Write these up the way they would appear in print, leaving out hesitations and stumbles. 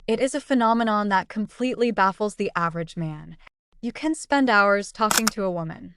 It is a phenomenon that completely baffles the average man. You can spend hours talking to a woman.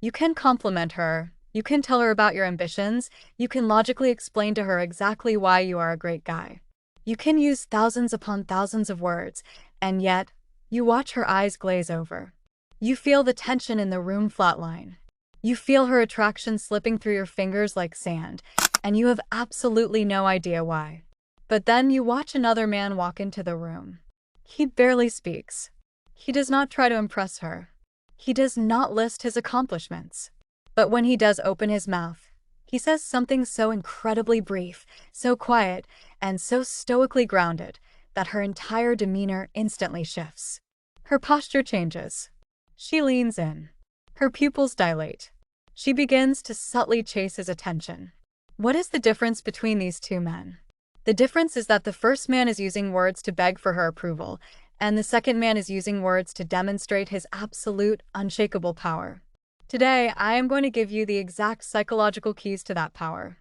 You can compliment her. You can tell her about your ambitions. You can logically explain to her exactly why you are a great guy. You can use thousands upon thousands of words, and yet, you watch her eyes glaze over. You feel the tension in the room flatline. You feel her attraction slipping through your fingers like sand, and you have absolutely no idea why. But then you watch another man walk into the room. He barely speaks. He does not try to impress her. He does not list his accomplishments. But when he does open his mouth, he says something so incredibly brief, so quiet, and so stoically grounded that her entire demeanor instantly shifts. Her posture changes. She leans in. Her pupils dilate. She begins to subtly chase his attention. What is the difference between these two men? The difference is that the first man is using words to beg for her approval, and the second man is using words to demonstrate his absolute, unshakable power. Today, I am going to give you the exact psychological keys to that power.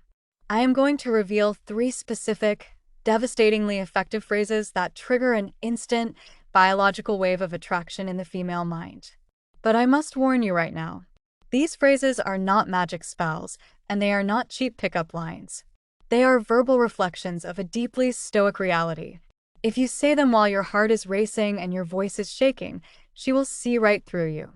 I am going to reveal 3 specific, devastatingly effective phrases that trigger an instant, biological wave of attraction in the female mind. But I must warn you right now, these phrases are not magic spells, and they are not cheap pickup lines. They are verbal reflections of a deeply stoic reality. If you say them while your heart is racing and your voice is shaking, she will see right through you.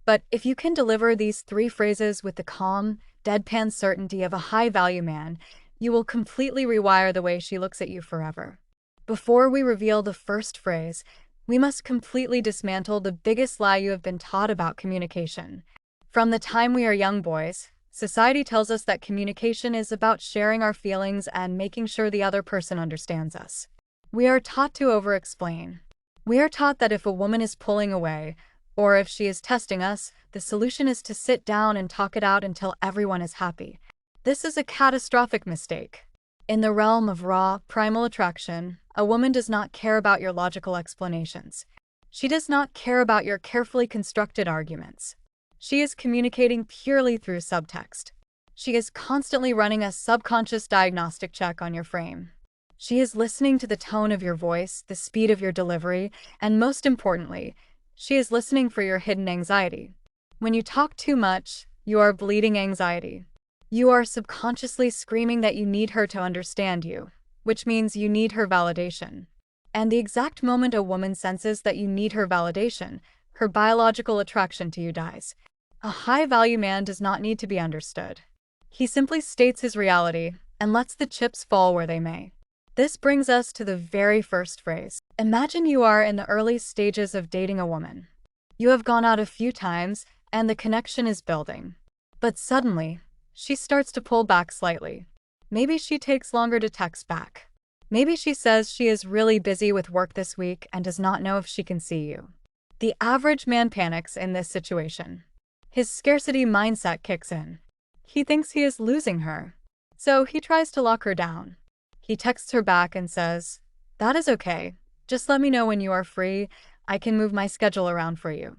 But if you can deliver these 3 phrases with the calm, deadpan certainty of a high-value man, you will completely rewire the way she looks at you forever. Before we reveal the first phrase, we must completely dismantle the biggest lie you have been taught about communication. From the time we are young boys, society tells us that communication is about sharing our feelings and making sure the other person understands us. We are taught to over-explain. We are taught that if a woman is pulling away, or if she is testing us, the solution is to sit down and talk it out until everyone is happy. This is a catastrophic mistake. In the realm of raw, primal attraction, a woman does not care about your logical explanations. She does not care about your carefully constructed arguments. She is communicating purely through subtext. She is constantly running a subconscious diagnostic check on your frame. She is listening to the tone of your voice, the speed of your delivery, and most importantly, she is listening for your hidden anxiety. When you talk too much, you are bleeding anxiety. You are subconsciously screaming that you need her to understand you, which means you need her validation. And the exact moment a woman senses that you need her validation, her biological attraction to you dies. A high-value man does not need to be understood. He simply states his reality and lets the chips fall where they may. This brings us to the very first phrase. Imagine you are in the early stages of dating a woman. You have gone out a few times, and the connection is building. But suddenly, she starts to pull back slightly. Maybe she takes longer to text back. Maybe she says she is really busy with work this week and does not know if she can see you. The average man panics in this situation. His scarcity mindset kicks in. He thinks he is losing her. So he tries to lock her down. He texts her back and says, "That is okay. Just let me know when you are free. I can move my schedule around for you."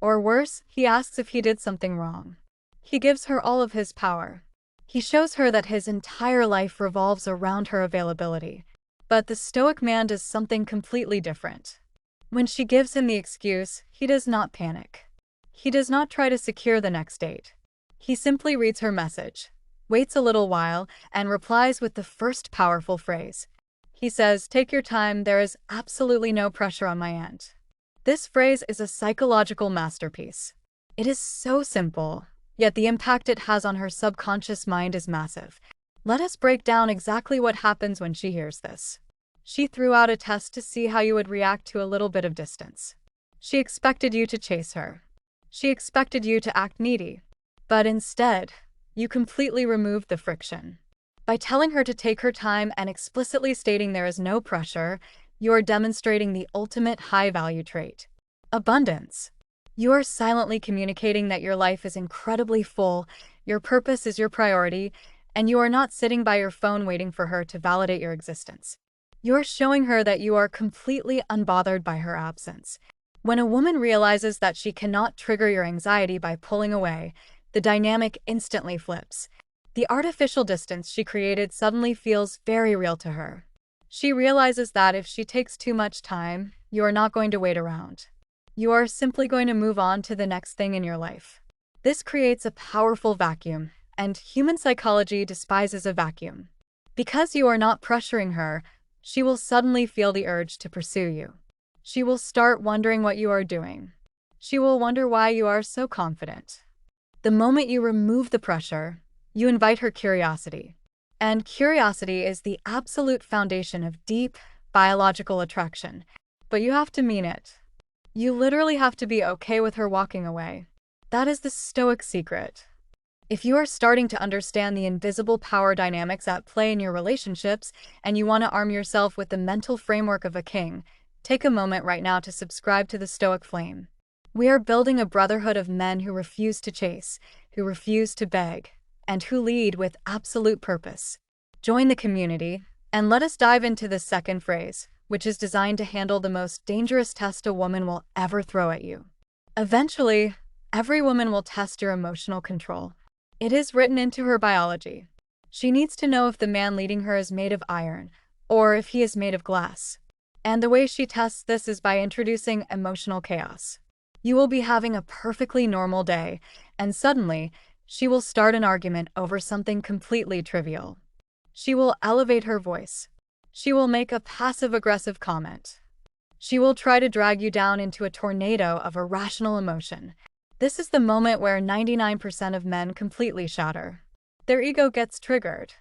Or worse, he asks if he did something wrong. He gives her all of his power. He shows her that his entire life revolves around her availability. But the stoic man does something completely different. When she gives him the excuse, he does not panic. He does not try to secure the next date. He simply reads her message, waits a little while, and replies with the first powerful phrase. He says, "Take your time, there is absolutely no pressure on my end." This phrase is a psychological masterpiece. It is so simple, yet the impact it has on her subconscious mind is massive. Let us break down exactly what happens when she hears this. She threw out a test to see how you would react to a little bit of distance. She expected you to chase her. She expected you to act needy. But instead, you completely removed the friction. By telling her to take her time and explicitly stating there is no pressure, you are demonstrating the ultimate high-value trait: abundance. You are silently communicating that your life is incredibly full, your purpose is your priority, and you are not sitting by your phone waiting for her to validate your existence. You are showing her that you are completely unbothered by her absence. When a woman realizes that she cannot trigger your anxiety by pulling away, the dynamic instantly flips. The artificial distance she created suddenly feels very real to her. She realizes that if she takes too much time, you are not going to wait around. You are simply going to move on to the next thing in your life. This creates a powerful vacuum, and human psychology despises a vacuum. Because you are not pressuring her, she will suddenly feel the urge to pursue you. She will start wondering what you are doing. She will wonder why you are so confident. The moment you remove the pressure, you invite her curiosity. And curiosity is the absolute foundation of deep, biological attraction. But you have to mean it. You literally have to be okay with her walking away. That is the Stoic secret. If you are starting to understand the invisible power dynamics at play in your relationships, and you want to arm yourself with the mental framework of a king, take a moment right now to subscribe to the Stoic Flame. We are building a brotherhood of men who refuse to chase, who refuse to beg, and who lead with absolute purpose. Join the community, and let us dive into the second phrase, which is designed to handle the most dangerous test a woman will ever throw at you. Eventually, every woman will test your emotional control. It is written into her biology. She needs to know if the man leading her is made of iron, or if he is made of glass. And the way she tests this is by introducing emotional chaos. You will be having a perfectly normal day, and suddenly, she will start an argument over something completely trivial. She will elevate her voice. She will make a passive-aggressive comment. She will try to drag you down into a tornado of irrational emotion. This is the moment where 99% of men completely shatter. Their ego gets triggered.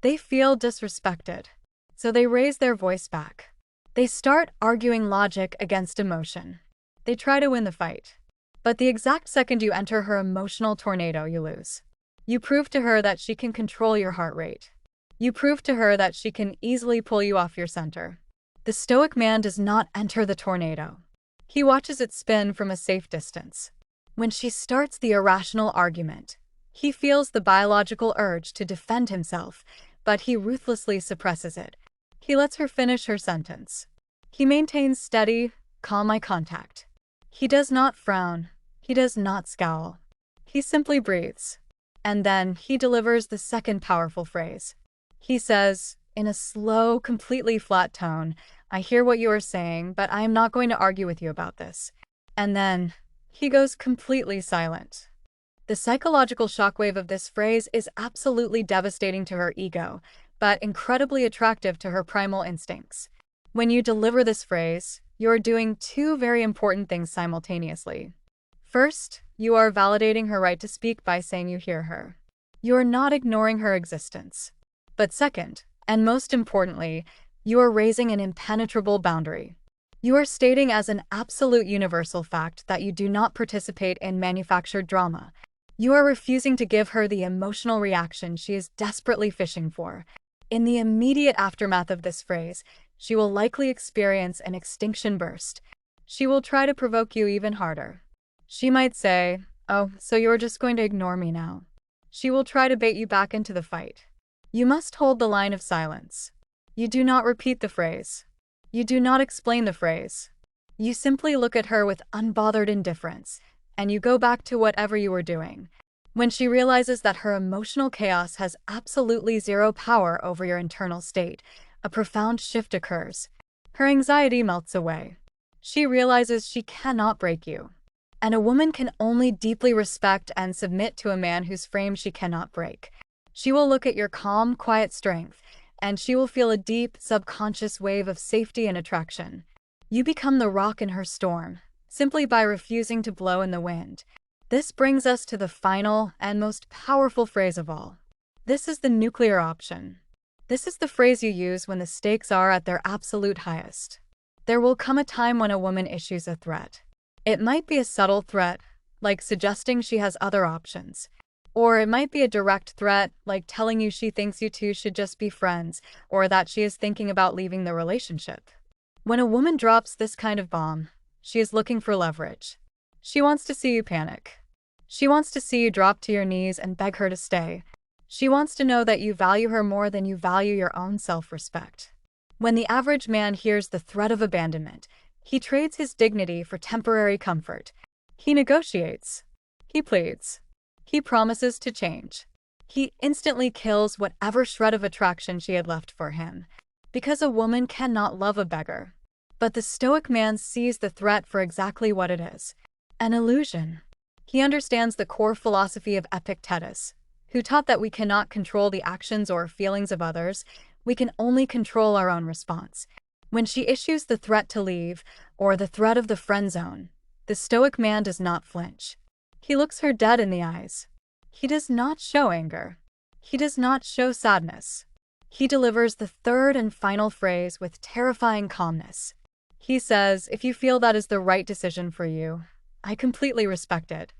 They feel disrespected. So they raise their voice back. They start arguing logic against emotion. They try to win the fight. But the exact second you enter her emotional tornado, you lose. You prove to her that she can control your heart rate. You prove to her that she can easily pull you off your center. The Stoic man does not enter the tornado. He watches it spin from a safe distance. When she starts the irrational argument, he feels the biological urge to defend himself, but he ruthlessly suppresses it. He lets her finish her sentence. He maintains steady, calm eye contact. He does not frown. He does not scowl. He simply breathes. And then he delivers the second powerful phrase. He says, in a slow, completely flat tone, "I hear what you are saying, but I am not going to argue with you about this." And then he goes completely silent. The psychological shockwave of this phrase is absolutely devastating to her ego, but incredibly attractive to her primal instincts. When you deliver this phrase, you are doing two very important things simultaneously. First, you are validating her right to speak by saying you hear her. You are not ignoring her existence. But second, and most importantly, you are raising an impenetrable boundary. You are stating as an absolute universal fact that you do not participate in manufactured drama. You are refusing to give her the emotional reaction she is desperately fishing for. In the immediate aftermath of this phrase, she will likely experience an extinction burst. She will try to provoke you even harder. She might say, "Oh, so you're just going to ignore me now." She will try to bait you back into the fight. You must hold the line of silence. You do not repeat the phrase. You do not explain the phrase. You simply look at her with unbothered indifference, and you go back to whatever you were doing. When she realizes that her emotional chaos has absolutely zero power over your internal state, a profound shift occurs. Her anxiety melts away. She realizes she cannot break you. And a woman can only deeply respect and submit to a man whose frame she cannot break. She will look at your calm, quiet strength, and she will feel a deep, subconscious wave of safety and attraction. You become the rock in her storm, simply by refusing to blow in the wind. This brings us to the final and most powerful phrase of all. This is the nuclear option. This is the phrase you use when the stakes are at their absolute highest. There will come a time when a woman issues a threat. It might be a subtle threat, like suggesting she has other options. Or it might be a direct threat, like telling you she thinks you two should just be friends, or that she is thinking about leaving the relationship. When a woman drops this kind of bomb, she is looking for leverage. She wants to see you panic. She wants to see you drop to your knees and beg her to stay. She wants to know that you value her more than you value your own self-respect. When the average man hears the threat of abandonment, he trades his dignity for temporary comfort. He negotiates. He pleads. He promises to change. He instantly kills whatever shred of attraction she had left for him. because a woman cannot love a beggar. But the Stoic man sees the threat for exactly what it is: an illusion. He understands the core philosophy of Epictetus, who taught that we cannot control the actions or feelings of others, we can only control our own response. When she issues the threat to leave, or the threat of the friend zone, the Stoic man does not flinch. He looks her dead in the eyes. He does not show anger. He does not show sadness. He delivers the third and final phrase with terrifying calmness. He says, "If you feel that is the right decision for you, I completely respect it."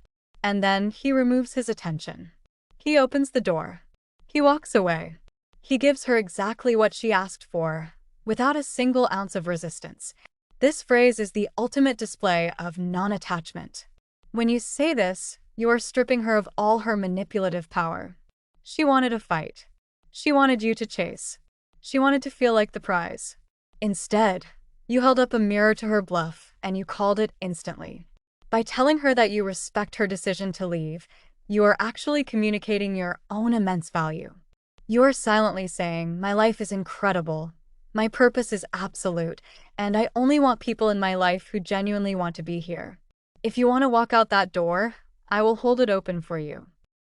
And then he removes his attention. He opens the door. He walks away. He gives her exactly what she asked for, without a single ounce of resistance. This phrase is the ultimate display of non-attachment. When you say this, you are stripping her of all her manipulative power. She wanted a fight. She wanted you to chase. She wanted to feel like the prize. Instead, you held up a mirror to her bluff, and you called it instantly. By telling her that you respect her decision to leave, you are actually communicating your own immense value. You are silently saying, "My life is incredible. My purpose is absolute, and I only want people in my life who genuinely want to be here. If you want to walk out that door, I will hold it open for you."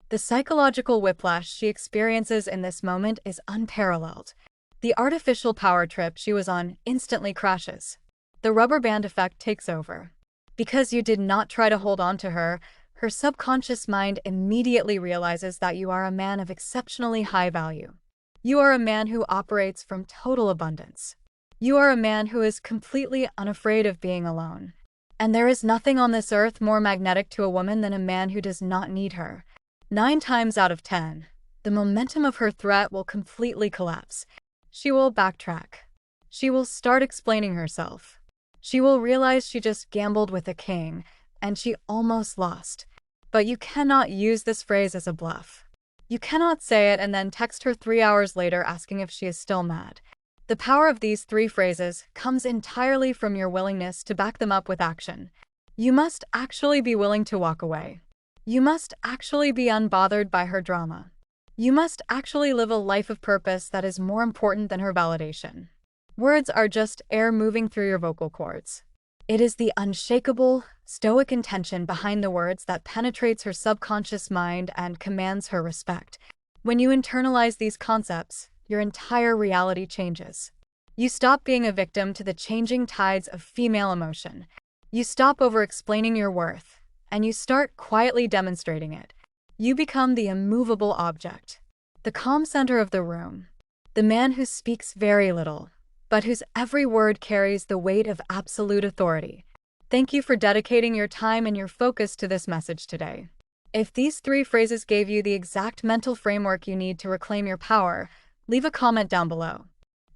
The psychological whiplash she experiences in this moment is unparalleled. The artificial power trip she was on instantly crashes. The rubber band effect takes over. Because you did not try to hold on to her, her subconscious mind immediately realizes that you are a man of exceptionally high value. You are a man who operates from total abundance. You are a man who is completely unafraid of being alone. And there is nothing on this earth more magnetic to a woman than a man who does not need her. 9 times out of 10, the momentum of her threat will completely collapse. She will backtrack. She will start explaining herself. She will realize she just gambled with a king, and she almost lost. But you cannot use this phrase as a bluff. You cannot say it and then text her 3 hours later asking if she is still mad. The power of these 3 phrases comes entirely from your willingness to back them up with action. You must actually be willing to walk away. You must actually be unbothered by her drama. You must actually live a life of purpose that is more important than her validation. Words are just air moving through your vocal cords. It is the unshakable, stoic intention behind the words that penetrates her subconscious mind and commands her respect. When you internalize these concepts, your entire reality changes. You stop being a victim to the changing tides of female emotion. You stop over-explaining your worth, and you start quietly demonstrating it. You become the immovable object, the calm center of the room, the man who speaks very little, but whose every word carries the weight of absolute authority. Thank you for dedicating your time and your focus to this message today. If these 3 phrases gave you the exact mental framework you need to reclaim your power, leave a comment down below.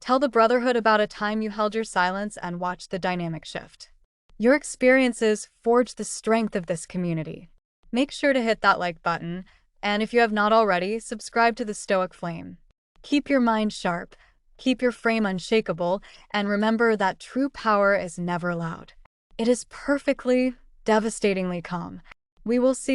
Tell the Brotherhood about a time you held your silence and watched the dynamic shift. Your experiences forge the strength of this community. Make sure to hit that like button, and if you have not already, subscribe to the Stoic Flame. Keep your mind sharp, keep your frame unshakable, and remember that true power is never loud. It is perfectly, devastatingly calm. We will see